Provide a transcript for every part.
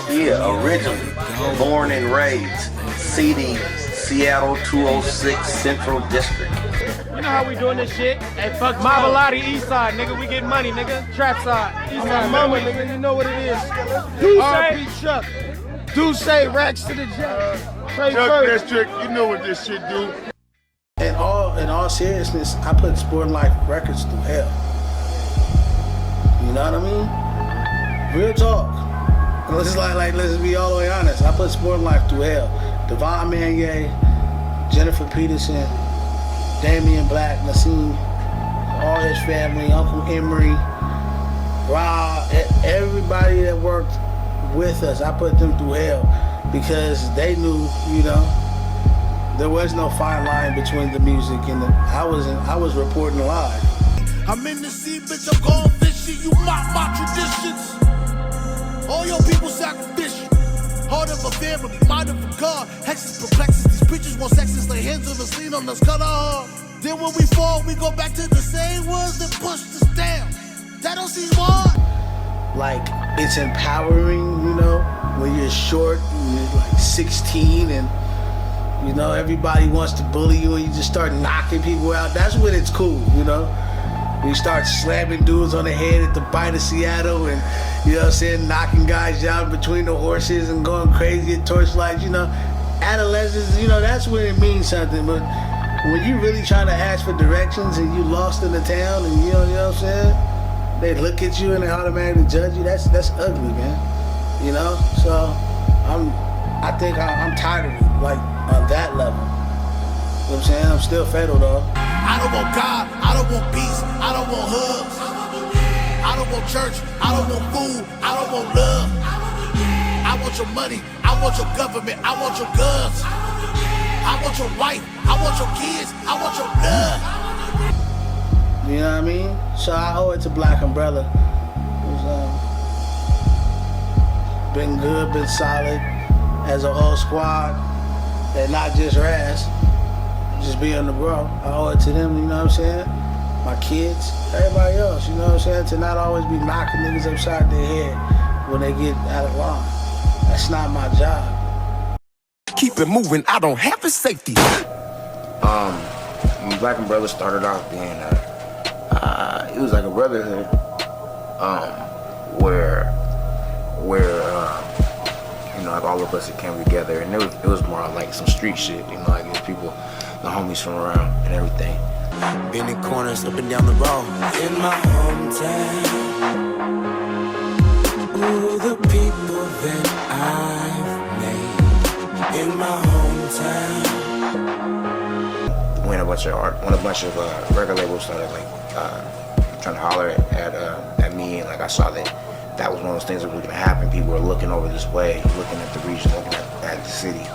Yeah, originally born and raised, CD, Seattle 206 Central District. You know how we doing this shit? Hey, fuck Mabalati East Side, nigga. We get money, nigga. Trap side. East Side mama, nigga. You know what it is. RP Chuck. Do say racks to the Chuck. Chuck District, you know what this shit do. In all seriousness, I put Sporting Life Records through hell. You know what I mean? Real talk. Let's let's be all the way honest. I put Sporting Life through hell. Devon Manier, Jennifer Peterson, Damian Black, Nassim, all his family, Uncle Emery, Rob, everybody that worked with us, I put them through hell because they knew, you know, there was no fine line between the music and the. I was reporting live. I'm in the sea, bitch. I'm going fishing. You mock my traditions. All your people sacrificial. Heart of a family, mind of a God. Hexes, perplexities. Preachers want sexes, lay hands on us, lean on us, cut our heart. Then when we fall, we go back to the same ones that pushed us down. That don't seem hard. Like, it's empowering, you know, when you're short and you're like 16 and, you know, everybody wants to bully you and you just start knocking people out. That's when it's cool, you know? You start slamming dudes on the head at the Bite of Seattle and, you know what I'm saying, knocking guys out between the horses and going crazy at torchlights, you know. Adolescents, you know, that's when it means something. But when you really trying to ask for directions and you lost in the town and you know what I'm saying, they look at you and they automatically judge you, that's ugly, man. You know? So I think I'm tired of it, like on that level. You know what I'm saying? I'm still fatal though. I don't want God, I don't want peace, I don't want hugs. I don't want church, I don't want food, I don't want love. I want your money, I want your government, I want your guns. I want your wife, I want your kids, I want your blood. You know what I mean? So I owe it to Black Umbrella. It's been good, been solid as a whole squad, and not just Raz. Just being the bro. I owe it to them, you know what I'm saying? My kids, everybody else, you know what I'm saying? To not always be knocking niggas upside their head when they get out of line. That's not my job. Keep it moving, I don't have a safety. When Black Umbrella started off being it was like a brotherhood, where you know, like all of us that came together, and it was more like some street shit, you know, like it's people, the homies from around and everything. Bending corners up and down the road. In my hometown, ooh, the people that I've made. In my hometown. When a bunch of record labels started trying to holler at me, and like I saw that was one of those things that was gonna happen. People were looking over this way, looking at the region, looking at the city.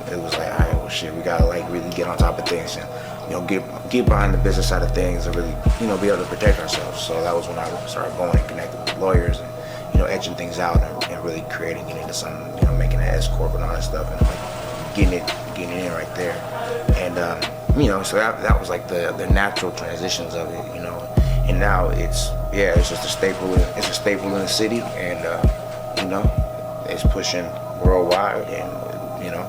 It was like, all right, well shit, we gotta like really get on top of things and, you know, get behind the business side of things and really, you know, be able to protect ourselves. So that was when I started going and connecting with lawyers and, you know, etching things out and really creating it into something, you know, making an S corp and all that stuff and like getting it in right there. And you know, so that was like the natural transitions of it, you know. And now it's just a staple. It's a staple in the city, and you know, it's pushing worldwide, and you know.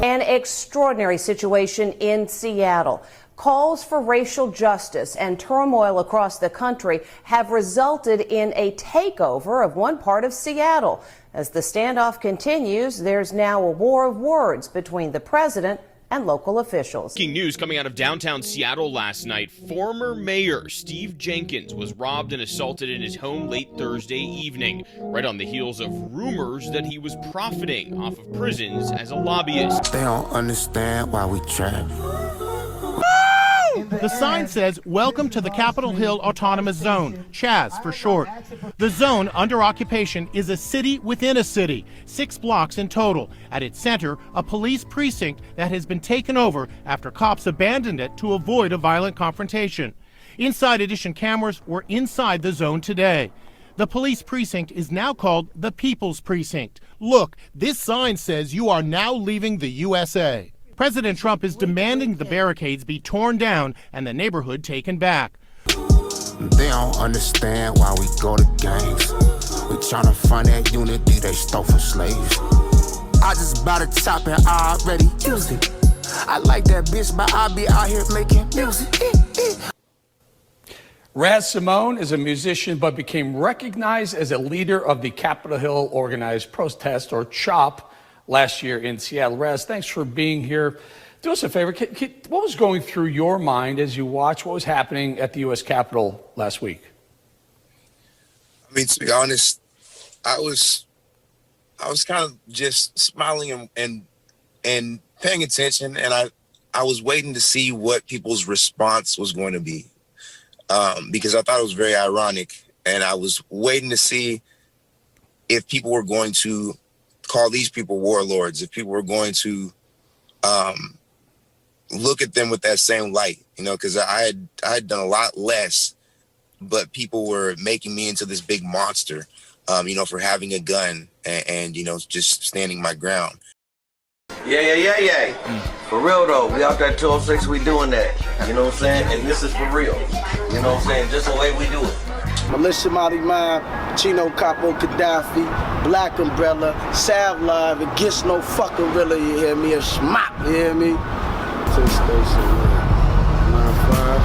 An extraordinary situation in Seattle. Calls for racial justice and turmoil across the country have resulted in a takeover of one part of Seattle. As the standoff continues, there's now a war of words between the president and local officials. Breaking news coming out of downtown Seattle last night. Former Mayor Steve Jenkins was robbed and assaulted in his home late Thursday evening, right on the heels of rumors that he was profiting off of prisons as a lobbyist. They don't understand why we trap. The sign says, "Welcome to the Capitol Hill Autonomous Zone," CHAZ for short. The zone under occupation is a city within a city, 6 blocks in total. At its center, a police precinct that has been taken over after cops abandoned it to avoid a violent confrontation. Inside Edition cameras were inside the zone today. The police precinct is now called the People's Precinct. Look, this sign says you are now leaving the USA. President Trump is demanding the barricades be torn down and the neighborhood taken back. They don't understand why we go to gangs. We tryna find that unity they stole from slaves. I just bought a top and I already use it. I like that bitch, but I be out here making music. Raz Simone is a musician but became recognized as a leader of the Capitol Hill Organized Protest, or CHOP, last year in Seattle. Raz, thanks for being here. Do us a favor. What was going through your mind as you watched what was happening at the U.S. Capitol last week? I mean, to be honest, I was kind of just smiling and paying attention, and I was waiting to see what people's response was going to be. Because I thought it was very ironic, and I was waiting to see if people were going to call these people warlords, if people were going to look at them with that same light, you know, because I had done a lot less, but people were making me into this big monster, you know, for having a gun and you know, just standing my ground. Yeah. For real though, we out there 206, we doing that. You know what I'm saying? And this is for real. You know what I'm saying? Just the way we do it. Militia, Chino, Capo, Gadafi, Black Umbrella, Sav Live, it gets no fucking realer, you hear me? A schmop, you hear me? To the station, 95.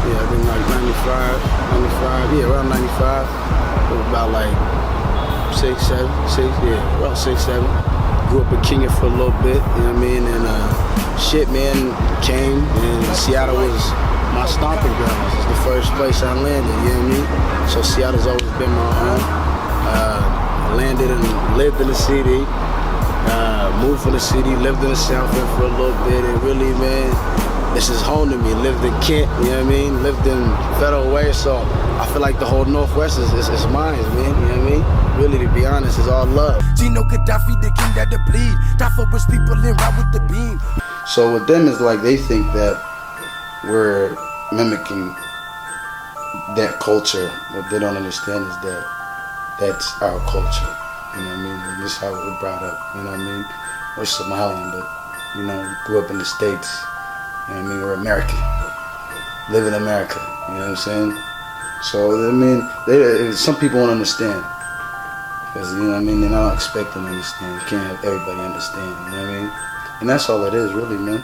Yeah, I think like 95, yeah, around 95. It was about like 6, 7, around 6, 7. Grew up in Kenya for a little bit, you know what I mean? And shit, man, came, and Seattle was my stomping grounds. It's the first place I landed, you know what I mean? So Seattle's always been my home. Landed and lived in the city, moved from the city, lived in the South End for a little bit, and really, man, this is home to me. Lived in Kent, you know what I mean? Lived in Federal Way, so I feel like the whole Northwest is mine, man, you know what I mean? Really, to be honest, it's all love. Chino, Gadafi, the king that the bleed. Die for rich people and ride with the beam. So with them, it's like they think that we're mimicking that culture. What they don't understand is that that's our culture. You know what I mean? And this is how we're brought up. You know what I mean? We're Somalian, but, you know, grew up in the States. You know what I mean? We're American. Live in America. You know what I'm saying? So, I mean, some people won't understand. Because, you know what I mean? And I don't expect them to understand. You can't have everybody understand. You know what I mean? And that's all it is, really, man.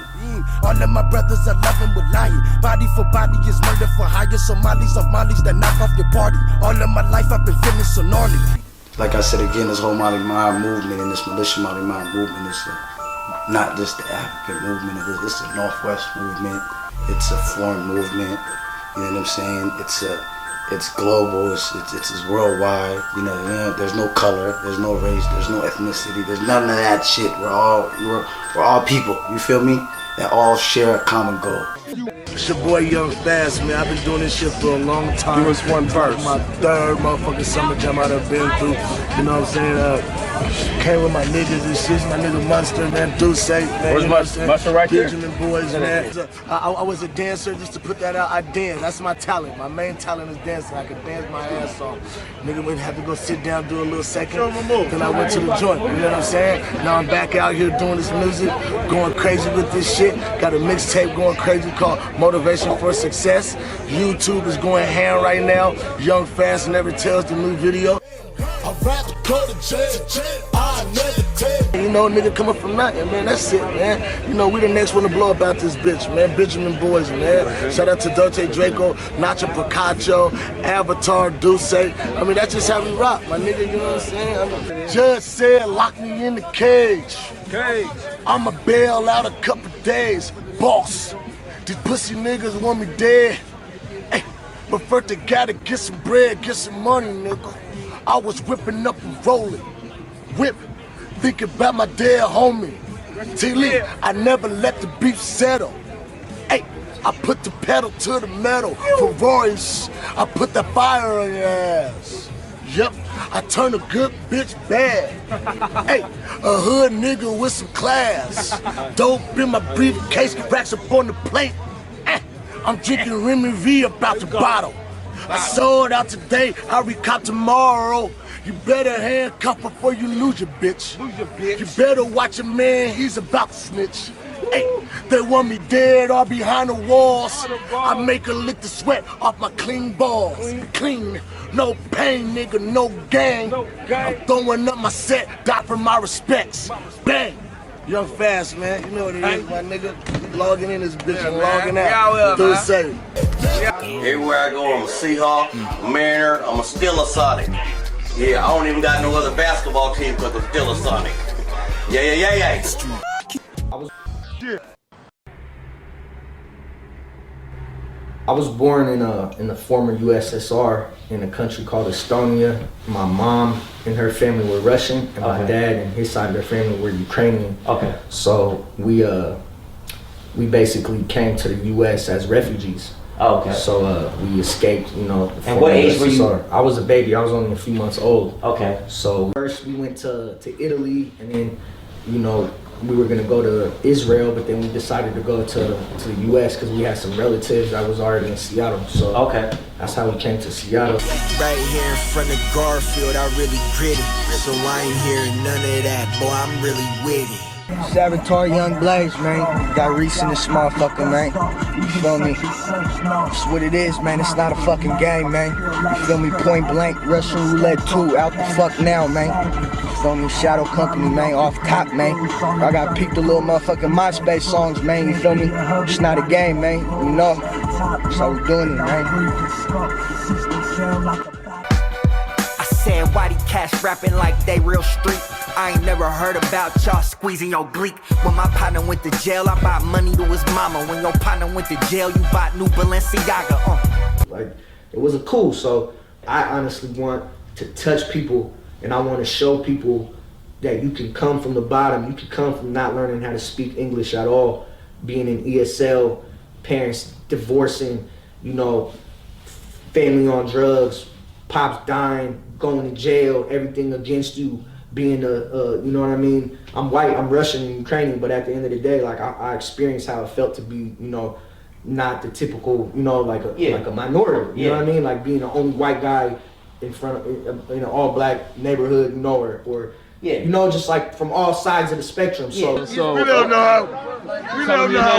All of my brothers are loving with lying. Body for body is murder for hire. Somalis of Malis that knock off your party. All of my life I've been feeling so gnarly. Like I said again, this whole Mali Mob movement and this militia Mali Mob movement is not just the African movement. It's a Northwest movement. It's a foreign movement. You know what I'm saying? It's global. It's worldwide. You know, there's no color. There's no race. There's no ethnicity. There's none of that shit. We're all people. You feel me? That all share a common goal. It's your boy Young Fast, man. I've been doing this shit for a long time. Give us one verse. My third motherfucking summer jam I've been through. You know what I'm saying? Came with my niggas and shit. My nigga Monster, man. Duce, man. Where's Monster right there? Benjamin Boys, man. I was a dancer, just to put that out. I dance. That's my talent. My main talent is dancing. I can dance my ass off. Nigga would have to go sit down, do a little second. Then I went to the joint. You know what I'm saying? Now I'm back out here doing this music, going crazy with this shit. Got a mixtape going crazy called Motivation for Success. YouTube is going ham right now. Young Fast Never Tells the new video. I'd rather go to jail. I never tell. You know, nigga coming from nothing, man. That's it, man. You know, we the next one to blow up out this bitch, man. Benjamin Boys, man. Shout out to Dolce Drako, Nacho Picacho, Avatar, Duce. I mean, that's just how we rock, my nigga. You know what I'm saying? Judge said, lock me in the cage. I'ma bail out a couple days, boss. These pussy niggas want me dead. Hey, but first they gotta get some bread, get some money, nigga. I was whipping up and rolling, thinking about my dead homie. T-Lee, I never let the beef settle. Hey, I put the pedal to the metal. Ferraris, I put the fire on your ass. Yep, I turn a good bitch bad. Hey, a hood nigga with some class. Dope in my briefcase, racks up on the plate. I'm drinking Remy V about the bottle. I sold out today, I recop tomorrow. You better handcuff before you lose your bitch. You better watch a man, he's about to snitch. Hey, they want me dead or behind the walls. I make her lick the sweat off my clean balls. Clean, no pain, nigga, no gang. I'm throwing up my set, die for my respects. Bang! Young Fast, man, you know what it is, my nigga. Logging in this bitch and logging out. Do the same. Everywhere I go, I'm a Seahawk, a Mariner, I'm a still a Sonic. Yeah, I don't even got no other basketball team because I'm still a Sonic. Yeah. I was born in the former USSR in a country called Estonia. My mom and her family were Russian, and my dad and his side of their family were Ukrainian. Okay. So we basically came to the U.S. as refugees. Oh, okay. So we escaped, you know. And what age were you? I was a baby. I was only a few months old. Okay. So first we went to Italy, and then, you know, we were gonna go to Israel, but then we decided to go to the U.S. because we had some relatives that was already in Seattle. So that's how we came to Seattle. Right here in front of Garfield, I really gritty. So I ain't hearing none of that, boy, I'm really witty. Saboteur Young Blaze, man. Got Reese in this motherfucker, man. You feel me? That's what it is, man. It's not a fucking game, man. You feel me? Point blank, Russian roulette 2, out the fuck now, man. You feel me? Shadow Company, man. Off top, man. I got peeped the little motherfucking MySpace songs, man. You feel me? It's not a game, man. You know? That's how we doing it, man. I said, why these cats rapping like they real street? I ain't never heard about y'all squeezing your gleek. When my partner went to jail, I bought money to his mama. When your partner went to jail, you bought new Balenciaga. Like, it wasn't cool. So I honestly want to touch people, and I want to show people that you can come from the bottom. You can come from not learning how to speak English at all, being in ESL, parents divorcing, you know, family on drugs, pops dying, going to jail, everything against you. Being you know what I mean? I'm white, I'm Russian and Ukrainian, but at the end of the day, like I experienced how it felt to be, you know, not the typical, you know, like a minority. You know what I mean? Like being the only white guy in front of in an all black neighborhood, you know, or you know, just like from all sides of the spectrum. So we don't know how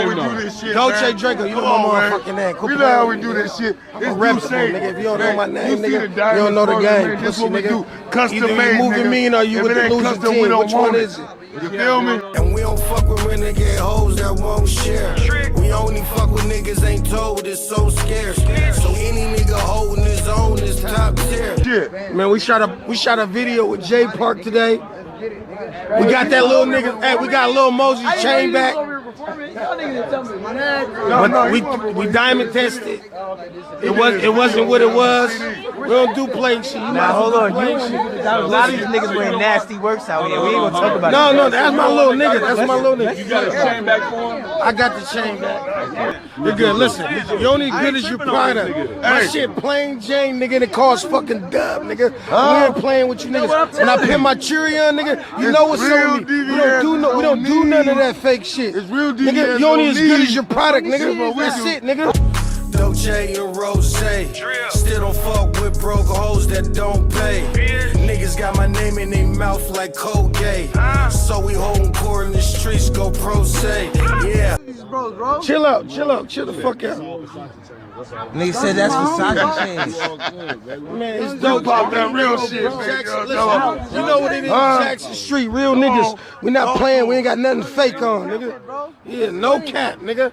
we do this shit. Dolce Drako, you know my motherfucking name. We know how we do this shit. I'm a rep, nigga. If you don't know my name, nigga, you don't know the game. That's what we do. Custom Either made, you moving mean or you with the losing team. Which one is it? You feel me? And we don't fuck with renegade hoes that won't share. We only fuck with niggas ain't told, it's so scarce. So any nigga holding his own is top tier. Man, we shot a video with Jay Park today. We got that little nigga. Hey, we got Lil Mosey's chain back. But we diamond tested. It wasn't what it was. We don't do plain shit. Now hold on, a lot of these niggas wearing nasty works out here. We ain't gonna talk about it. No, that's my little nigga. That's my little nigga. You got a chain back for him? I got the chain back. You're good. Listen, you're only good as your product. My shit plain Jane, nigga, and it costs fucking dub, nigga. We ain't playing with you niggas. When I pin my cherry on, nigga, you know what's on me. We don't do none of that fake shit. It's real nigga, you only as good as your product, nigga. That's it, nigga. Dolce and Rose, still don't fuck with broke hoes that don't pay. Niggas got my name in their mouth like Colgate. So we holding court in the streets, go pro se. Yeah. Chill out, chill the fuck out. Nigga said that's Versace chains. Man, it's dope. Pop that real shit, Jackson, listen, you know what it is, Jackson Street, real niggas. We not playing, we ain't got nothing fake on, nigga. Yeah, no cap, nigga.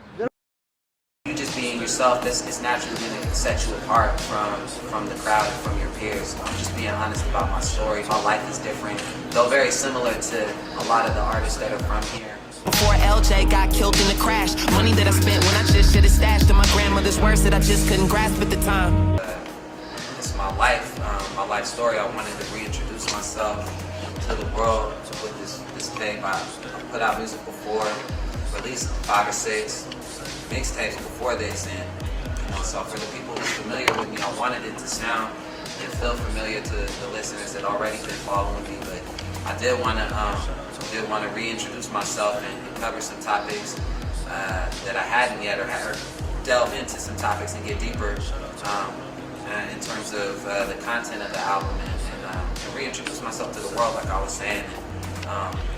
You just being yourself, it's naturally going to set you apart from the crowd and from your peers. I'm just being honest about my story. My life is different, though very similar to a lot of the artists that are from here. Before LJ got killed in the crash, money that I spent when I just should have stashed in my grandmother's words that I just couldn't grasp at the time. It's my life story. I wanted to reintroduce myself to the world with this thing. I put out music before, released 5 or 6 mixtapes before this, and so for the people who's familiar with me, I wanted it to sound and feel familiar to the listeners that already been following me. But I did want to reintroduce myself and cover some topics that I hadn't yet, or delve into some topics and get deeper in terms of the content of the album, and reintroduce myself to the world, like I was saying.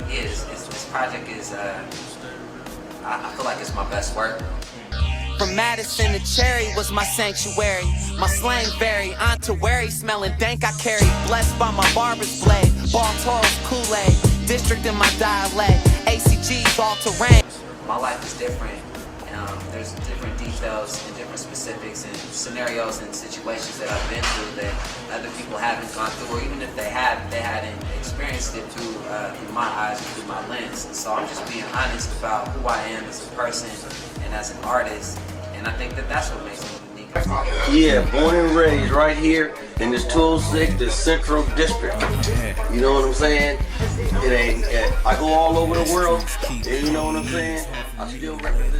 This project is, I feel like it's my best work. From Madison to Cherry was my sanctuary. My slang varied, Ontario smelling dank I carry. Blessed by my barber's blade, ball Taurus Kool-Aid. District in my dialect, ACG's all terrain. My life is different. There's different details and different specifics and scenarios and situations that I've been through that other people haven't gone through, or even if they hadn't experienced it through my eyes and through my lens. So I'm just being honest about who I am as a person and as an artist, and I think that that's what makes me unique. Yeah, born and raised right here in this 206, this Central District. You know what I'm saying? It ain't. I go all over the world. You know what I'm saying? I still represent.